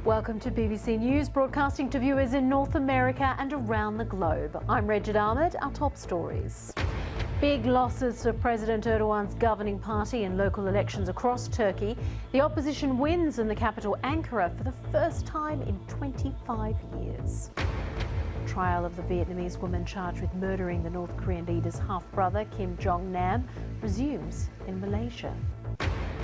Welcome to BBC News, broadcasting to viewers in North America and around the globe. I'm Regid Ahmed. Our top stories. Big losses for President Erdogan's governing party in local elections across Turkey. The opposition wins in the capital Ankara for the first time in 25 years. Trial of the Vietnamese woman charged with murdering the North Korean leader's half-brother, Kim Jong-nam, resumes in Malaysia.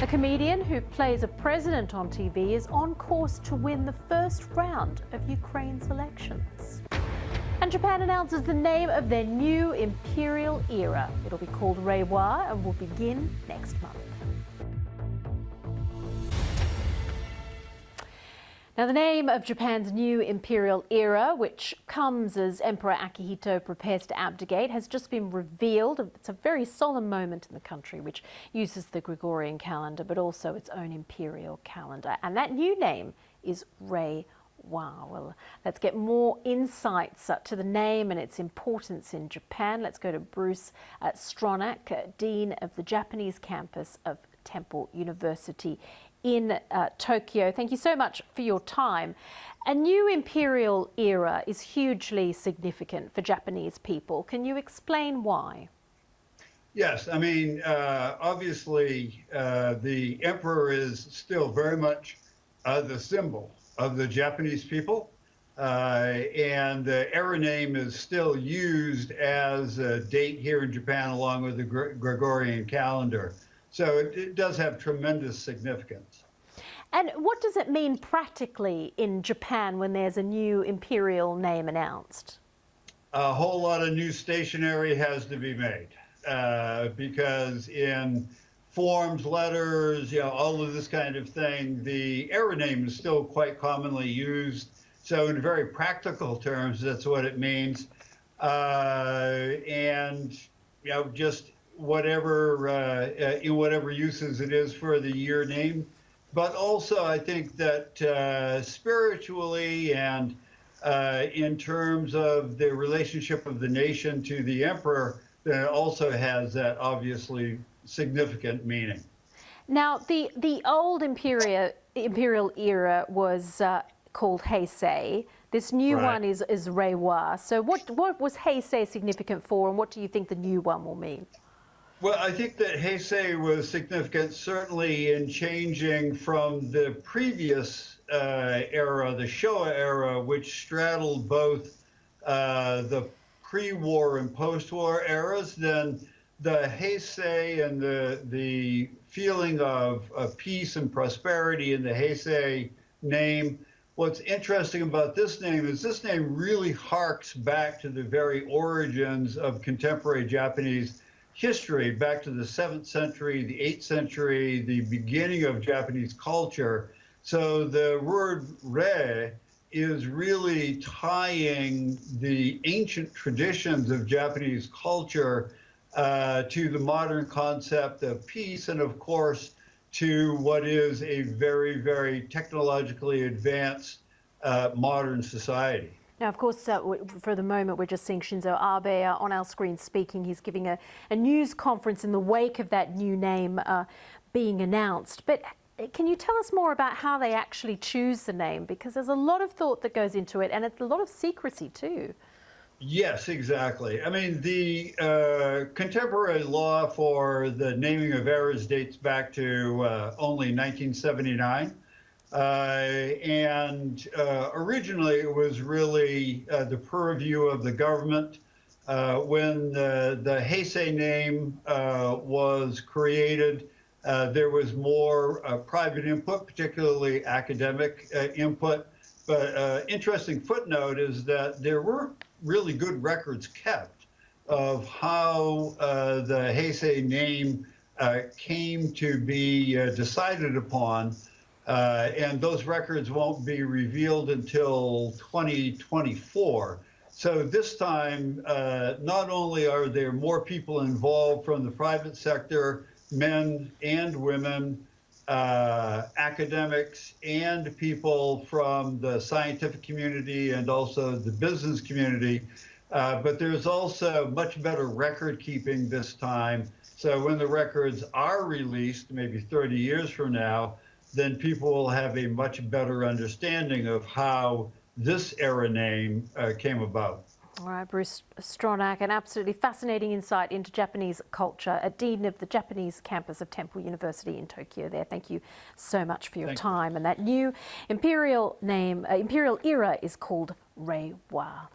A comedian who plays a president on TV is on course to win the first round of Ukraine's elections. And Japan announces the name of their new Imperial Era. It'll be called Reiwa and will begin next month. Now, the name of Japan's new Imperial Era, which comes as Emperor Akihito prepares to abdicate, has just been revealed. It's a very solemn moment in the country, which uses the Gregorian calendar, but also its own imperial calendar. And that new name is Reiwa. Well, let's get more insights to the name and its importance in Japan. Let's go to Bruce Strochan, Dean of the Japanese campus of Temple University in Tokyo. Thank you so much for your time. A new imperial era is hugely significant for Japanese people. Can you explain why? Yes, I mean, obviously, the emperor is still very much the symbol of the Japanese people, and the era name is still used as a date here in Japan along with the Gregorian calendar. So it does have tremendous significance. And what does it mean practically in Japan when there's a new imperial name announced? A whole lot of new stationery has to be made because in forms, letters, all of this kind of thing, the era name is still quite commonly used. So in very practical terms, that's what it means. And, just whatever in whatever uses it is for the year name. But also, I think that spiritually and in terms of the relationship of the nation to the emperor, that also has that obviously significant meaning. Now, the old imperial era was called Heisei. This new one is Reiwa. So what was Heisei significant for, and what do you think the new one will mean? Well, I think that Heisei was significant, certainly in changing from the previous era, the Showa era, which straddled both the pre-war and post-war eras. Then the Heisei and the feeling of peace and prosperity in the Heisei name. What's interesting about this name is this name really harks back to the very origins of contemporary Japanese history, back to the 7th century, the 8th century, the beginning of Japanese culture. So the word rei is really tying the ancient traditions of Japanese culture to the modern concept of peace, and of course to what is a very, very technologically advanced modern society. Now, of course, for the moment, we're just seeing Shinzo Abe on our screen speaking. He's giving a news conference in the wake of that new name being announced. But can you tell us more about how they actually choose the name? Because there's a lot of thought that goes into it, and it's a lot of secrecy too. Yes, exactly. I mean, the contemporary law for the naming of eras dates back to only 1979. And originally it was really the purview of the government. When the Heisei name was created, there was more private input, particularly academic input. But interesting footnote is that there were really good records kept of how the Heisei name came to be decided upon. And those records won't be revealed until 2024. So this time, not only are there more people involved from the private sector, men and women, academics, and people from the scientific community and also the business community, but there's also much better record keeping this time. So when the records are released, maybe 30 years from now, then people will have a much better understanding of how this era name came about. All right, Bruce Strochan, an absolutely fascinating insight into Japanese culture, a dean of the Japanese campus of Temple University in Tokyo there. Thank you so much for your time. And that new imperial name, Imperial Era, is called Reiwa.